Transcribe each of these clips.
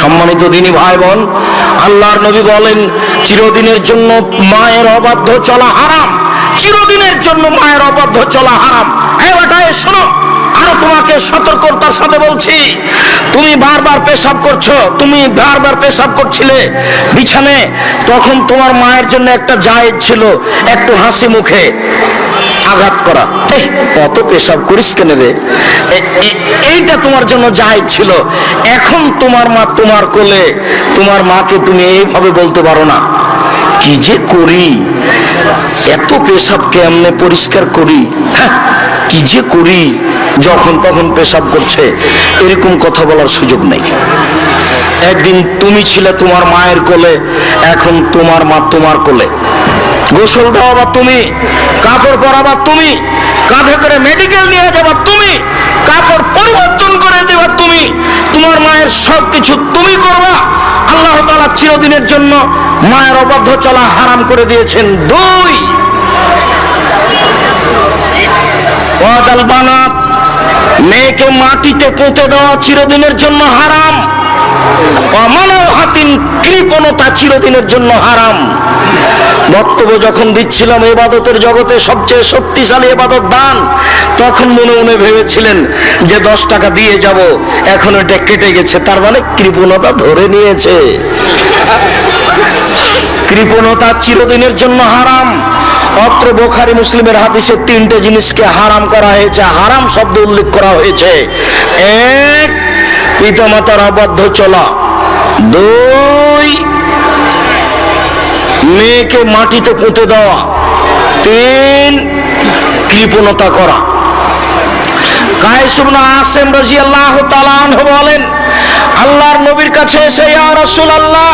সম্মানিত দিনী ভাই বোন, আল্লাহর নবী বলেন চিরদিনের জন্য মায়ের অবাধ্য চলা হারাম, চিরদিনের জন্য মায়ের অবাধ্য চলা হারাম। এই বেটায় শোনো, আরো তোমাকে সতর্কতার সাথে বলছি, তুমি বারবার পেশাব করছো, তুমি বারবার পেশাব করছিলে বিছানে, তখন তোমার মায়ের জন্য একটা জায়েজ ছিল একটু হাসি মুখে আঘাত করা, কত পেশাব করিস কেন রে, এইটা তোমার জন্য জায়েজ ছিল। এখন তোমার মা তোমার কোলে, তোমার মাকে তুমি এইভাবে বলতে পারো না, কি যে করি, এত পেশাব কেমনে পরিষ্কার করি, হ্যাঁ কি যে করি, যখন তখন পেশাব করছে, এরকম কথা বলার সুযোগ নেই। একদিন তুমি ছিলে তোমার মায়ের কোলে, এখন তোমার মা তোমার কোলে, গোসল দেওয়া তুমি, কাপড় পরাবা তুমি, কাঁধে করে মেডিকেল নিয়ে যাবা তুমি, কাপড় পরিবর্তন করে দেবা তুমি, তোমার মায়ের সবকিছু তুমি করবা। আল্লাহ তাআলা চিরদিনের জন্য মায়ের অবাধ্য চলা হারাম করে দিয়েছেন। দুই, ওয়াদাল বানাত, মেয়েকে মাটিতে পুঁতে দেওয়া চিরদিনের জন্য হারাম। অমানহাতিন, কৃপণতা চিরদিনের জন্য হারাম। বক্তব্য যখন দিচ্ছিলাম ইবাদতের জগতে সবচেয়ে শক্তিশালী ইবাদত দান, তখন মনে মনে ভেবেছিলেন যে 10 টাকা দিয়ে যাব, এখন এটা কেটে গেছে, তার মানে কৃপণতা ধরে নিয়েছে। কৃপণতা চিরদিনের জন্য হারাম। অত্র বুখারী মুসলিমের হাদিসে 3টে জিনিসকে হারাম করা হয়েছে, হারাম শব্দ উল্লেখ করা হয়েছে। 1, পিতামাতার অবাধ্য চলা। 2, মেয়েকে মাটিতে পুঁতে দেওয়া। 3, কৃপণতা করা। কায়েস ইবনে আসিম রাদিয়াল্লাহু তাআলা আনহু বলেন, আল্লাহর নবীর কাছে এসে, ইয়া রাসূলুল্লাহ,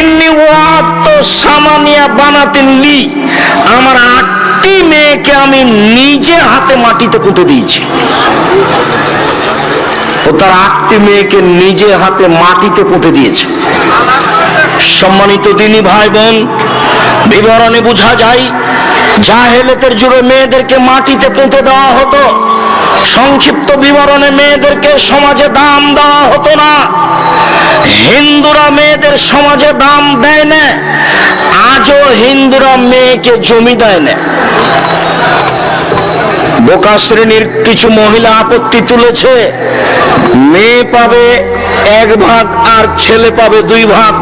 ইন্নী ওয়াআতু সামানিয়া বানাতিন লি, আমার 8টি মেয়েকে আমি নিজে হাতে মাটিতে পুঁতে দিয়েছি। ও তার 8টি মেয়েকে নিজে হাতে মাটিতে পুঁতে দিয়েছে। সম্মানিত দিনী ভাই বোন, বিবরণে বোঝা যায় জাহেলিয়াতের যুগে মেয়েদেরকে মাটিতে পুঁতে দেওয়া হতো। সংক্ষিপ্ত বিবরণে মেয়েদেরকে সমাজে দাম দেওয়া হতো না। হিন্দুরা মেয়েদের সমাজে দাম দেয় না, আজও হিন্দুরা মেয়েকে জমি দেয় না। বোকা শ্রেণীর কিছু মহিলা আপত্তি তুলেছে, মেয়ে পাবে 1 ভাগ আর ছেলে পাবে 2 ভাগ।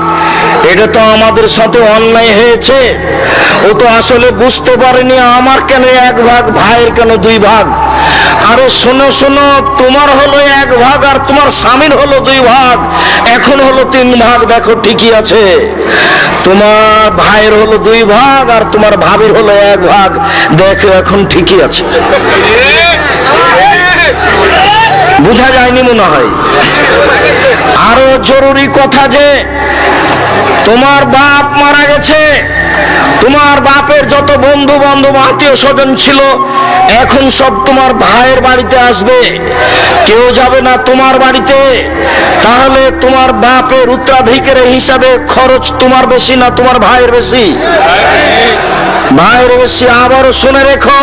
এটা তো আমাদের সাথে অন্যায় হয়েছে। ও তো আসলে বুঝতে পারেনি আমার কেন 1 ভাগ, ভাইয়ের কেন 2 ভাগ। আরে শোনো শোনো, তোমার হলো 1 ভাগ আর তোমার স্বামীর হলো 2 ভাগ, এখন হলো 3 ভাগ। দেখো ঠিকই আছে, তোমার ভাইয়ের হলো 2 ভাগ আর তোমার ভাবির হলো 1 ভাগ, দেখো এখন ঠিকই আছে। বুঝা যায়নি মনে হয়। আরো জরুরি কথা যে তোমার বাপ মারা গেছে, তোমার বাপের যত বন্ধু বান্ধব আত্মীয় স্বজন ছিল এখন সব তোমার ভাইয়ের বাড়িতে আসবে, কেউ যাবে না তোমার বাড়িতে। তাহলে তোমার বাপের উত্তরাধিকারের হিসাবে খরচ তোমার বেশি না তোমার ভাইয়ের বেশি? ভাইয়ের বেশি। আবারও শুনে রেখো,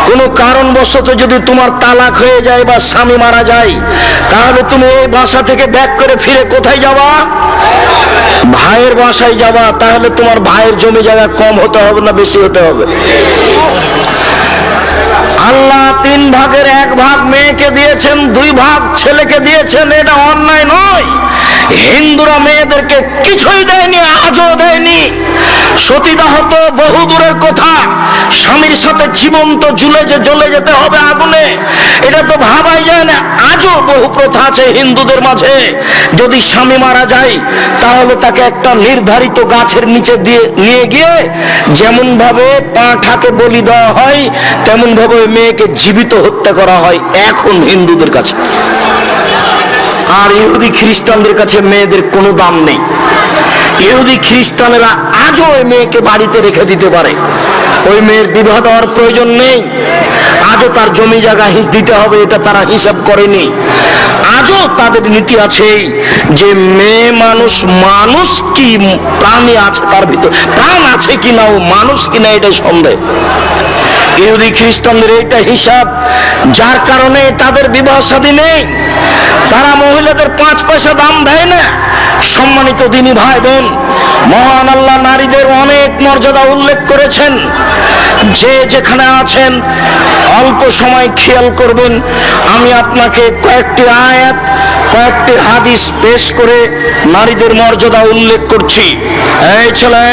কোনো কারণবশত যদি তোমার তালাক হয়ে যায় বা স্বামী মারা যায়, তাহলে তুমি এই বাসা থেকে ব্যাক করে ফিরে কোথায় যাবা? ভাইয়ের বাসায় যাবা। তাহলে তোমার ভাইয়ের জমি জায়গা কম হতে হবে না বেশি হতে হবে? আল্লাহ 3 ভাগের 1 ভাগ মেয়েকে দিয়েছেন, 2 ভাগ ছেলেকে দিয়েছেন, এটা অন্যায় নয়। হিন্দুরা মেয়েদেরকে কিছুই দেয়নি, আজও দেয়নি। সতীদাহ তো বহু দূরের কথা, স্বামীর সাথে জীবন্ত জ্বলে যেতে হবে আগুনে, এটা তো ভাবাই যায় না। আজও বহু প্রথা আছে হিন্দুদের মাঝে, যদি স্বামী মারা যায় তাহলে তাকে একটা নির্ধারিত গাছের নিচে নিয়ে গিয়ে যেমন ভাবে পাঁঠাকে বলি দেওয়া হয়, তেমন ভাবে মেয়েকে জীবিত হত্যা করা হয় এখন হিন্দুদের কাছে। আর ইহুদি খ্রিস্টানদের কাছে মেয়েদের কোনো দাম নেই। ইহুদি খ্রিস্টানেরা আজও ওই মেয়েকে বাড়িতে রেখে দিতে পারে, ওই মেয়ের বিবাহ দেওয়ার প্রয়োজন নেই। আজও তার জমি জায়গা হিস দিতে হবে, এটা তারা হিসাব করেনি। আজও তাদের নীতি আছে যে মেয়ে মানুষ, মানুষ কি প্রাণী আছে তার ভিতর, প্রাণ আছে কিনা ও মানুষ কিনা এটা সন্দেহ। ইহুদি খ্রিস্টানদের এইটা হিসাব, যার কারণে তাদের বিবাহ শাদী নেই। তারা মহিলাদের 5 পয়সা দাম দেয় না। সম্মানিত দিনী ভাই বোন, মহান আল্লাহ নারীদের অনেক মর্যাদা উল্লেখ করেছেন। যে যেখানে আছেন অল্প সময় খেয়াল করবেন, আমি আপনাকে কয়েকটি আয়াত, কয়েকটি হাদিস পেশ করে নারীদের মর্যাদা উল্লেখ করছি। এই ছেলে,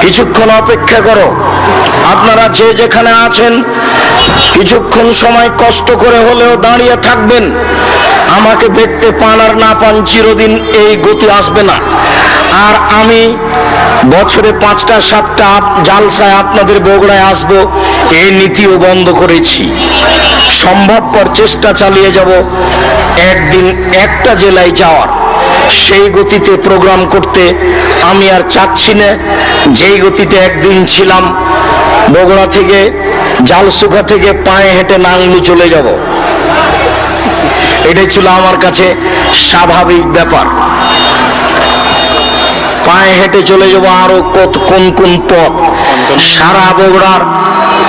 কিছুক্ষণ অপেক্ষা করো। আপনারা যে যেখানে আছেন কিছুক্ষণ সময় কষ্ট করে হলেও দাঁড়িয়ে থাকবেন। আমাকে দেখতে পান আর না পান, চিরদিন এই গতি আসবে না। আর আমি বছরে 5টা 7টা জালসায় আপনাদের বগুড়ায় আসব, এই নীতিও বন্ধ করেছি। সম্ভবপর চেষ্টা চালিয়ে যাব একদিন একটা জেলায় যাওয়ার। সেই গতিতে প্রোগ্রাম করতে আমি আর চাচ্ছি না। যেই গতিতে একদিন ছিলাম, বগুড়া থেকে জালসুখা থেকে পায়ে হেঁটে নাংলু চলে যাব, এটাই ছিল আমার কাছে স্বাভাবিক ব্যাপার। পায়ে হেঁটে চলে যাবো আরো কোন কোন পথ। সারা বগুড়ার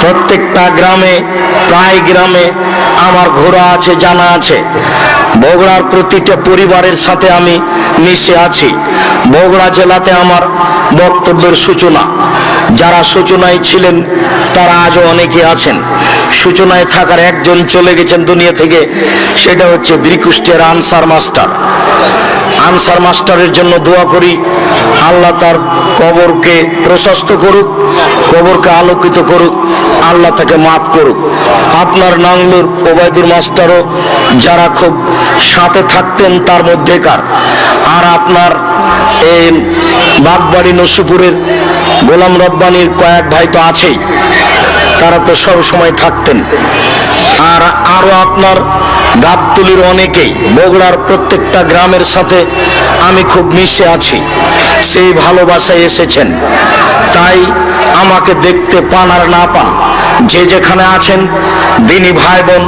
প্রত্যেকটা গ্রামে, প্রায় গ্রামে আমার ঘোরা আছে, জানা আছে। বগুড়ার প্রতিটা পরিবারের সাথে আমি মিশে আছি। বগুড়া জেলাতে আমার বক্তব্যের সূচনা। যারা সূচনায় ছিলেন তারা আজও অনেকে আছেন। সূচনায় থাকার একজন চলে গেছেন দুনিয়া থেকে, সেটা হচ্ছে বীরকুষ্টের আনসার মাস্টার। আনসার মাস্টারের জন্য দোয়া করি, আল্লাহ তার কবরকে প্রশস্ত করুক, কবরকে আলোকিত করুক, আল্লাহ তাকে মাফ করুক। আপনার নাংলুর ওবায়দুর মাস্টারও যারা খুব সাথে থাকতেন তার মধ্যেকার। আর আপনার এই বাগবাড়ি নসিপুরের গোলাম রব্বানির কয়েক ভাই তো আছেই, তারা তো সব সময় থাকতেন। আর আরো আপনার গাবতলির অনেকেই, বগুড়ার প্রত্যেকটা গ্রামের সাথে আমি খুব মিশে আছি। সেই ভালোবাসায় এসেছেন, তাই আমাকে দেখতে পান আর না পান, যে যেখানে আছেন দিনী ভাই বোন,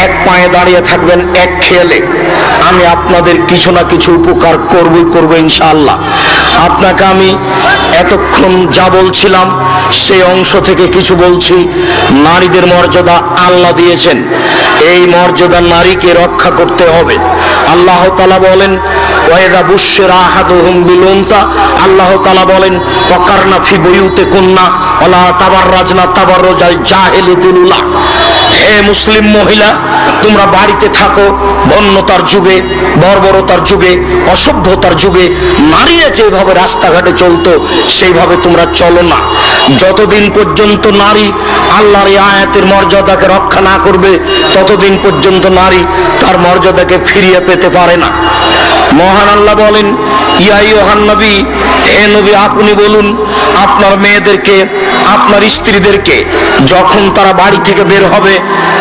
এক পায়ে দাঁড়িয়ে থাকবেন এক খেয়ালে। আমি আপনাদের কিছু না কিছু উপকার করবো ইনশাআল্লাহ। আপনাকে আমি এতক্ষণ যা বলছিলাম সেই অংশ থেকে কিছু বলছি। নারীদের মর্যাদা আল্লাহ দিয়েছেন, এই মর্যাদা নারীকে রক্ষা করতে হবে। আল্লাহ তাআলা বলেন, ওয়াইদা বুশশিরা আহাদুহুম বিল উনসা, আল্লাহ তাআলা বলেন, ওয়াকারনা ফি বুয়ুতিকুন্না ওয়ালা তাবাররাজনা তাবাররুজাল জাহিলিয়াতিল উলা। হে মুসলিম মহিলা, তোমরা বাড়িতে থাকো। বন্যতার যুগে, বর্বরতার যুগে, অসভ্যতার যুগে নারীরা যেভাবে রাস্তাঘাটে চলতো সেইভাবে তোমরা চলো না। যতদিন পর্যন্ত নারী আল্লাহর এই আয়াতের মর্যাদাকে রক্ষা না করবে, ততদিন পর্যন্ত নারী তার মর্যাদাকে ফিরিয়ে পেতে পারে না। মহান আল্লাহ বলেন, ইয়া আইয়ুহান নবী, হে নবী আপনি বলুন আপনার মেয়েদেরকে, আপনার স্ত্রীদেরকে, যখন তারা বাড়ি থেকে বের হবে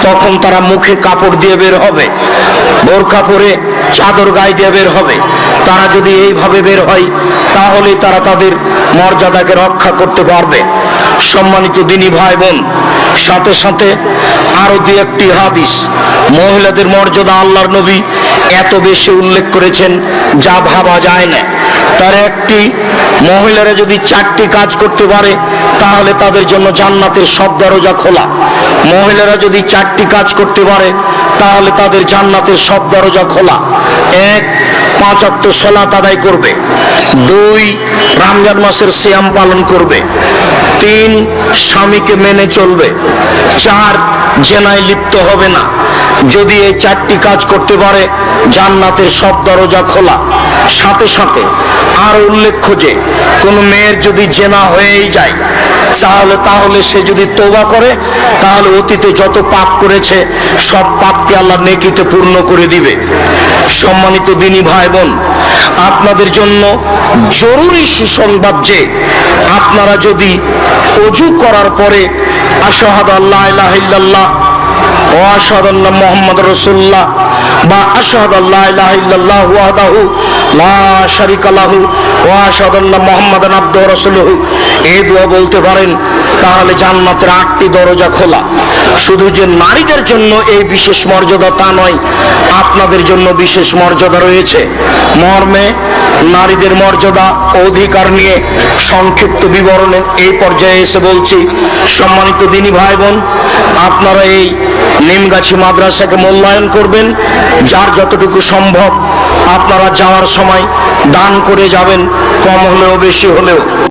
তখন তারা মুখে কাপড় দিয়ে বের হবে, বোরকা পরে চাদর গায়ে দিয়ে বের হবে। তারা যদি এইভাবে বের হয় তাহলে তারা তাদের মর্যাদাকে রক্ষা করতে পারবে। সম্মানিত দিনী ভাই বোন, সাথে সাথে আরো দুই একটি হাদিস। মহিলাদের মর্যাদা আল্লাহর নবী এত বেশি উল্লেখ করেছেন যা ভাবা যায় না। তার একটি, মহিলারা যদি 4টি কাজ করতে পারে তাহলে তাদের জন্য জান্নাতের সব দরজা খোলা। মহিলারা যদি 4টি কাজ করতে পারে তাহলে তাদের জান্নাতের সব দরজা খোলা। 1, 5 ওয়াক্ত সালাত আদায় করবে। 2, রমজান মাসের সিয়াম পালন করবে। 3, স্বামীকে মেনে চলবে। 4, জেনায় লিপ্ত হবে না। যদি এই 4টি কাজ করতে পারে জান্নাতের সব দরজা খোলা। সাথে সাথে আর উল্লেখ্য যে কোন মেয়ের যদি জেনা হয়েই যায় তাহলে সে যদি তওবা করে তাহলে অতীতে যত পাপ করেছে সব পাপকে আল্লাহ নেকিতে পূর্ণ করে দিবে। সম্মানিত দিনী ভাই বোন, আপনাদের জন্য জরুরি সুসংবাদ যে আপনারা যদি ওযু করার পরে আশহাদু আল্লা ইলাহা ইল্লাল্লাহ ওয়া আশহাদু আন্না মুহাম্মাদুর রাসূলুল্লাহ বা আশহাদু আল্লা ইলাহা ইল্লাল্লাহু ওয়াহদাহু লা শারীকা লাহু ওয়া আশহাদু আন্না মুহাম্মাদান আবদুহু ওয়া রাসূলুহু, এই দোয়া বলতে পারেন তাহলে জান্নাতের 8টি দরজা খোলা। শুধু যে নারীদের জন্য এই বিশেষ মর্যাদা তা নয়, আপনাদের জন্য বিশেষ মর্যাদা রয়েছে। মর্মে নারীদের মর্যাদা অধিকার নিয়ে সংক্ষিপ্ত বিবরণে এই পর্যায়ে এসে বলছি, সম্মানিত দিনী ভাই বোন, আপনারা এই নিমগাছি মাদ্রাসাকে মূল্যায়ন করবেন। যার যতটুকু সম্ভব আপনারা যাওয়ার সময় দান করে যাবেন, কম হলেও বেশি হলেও।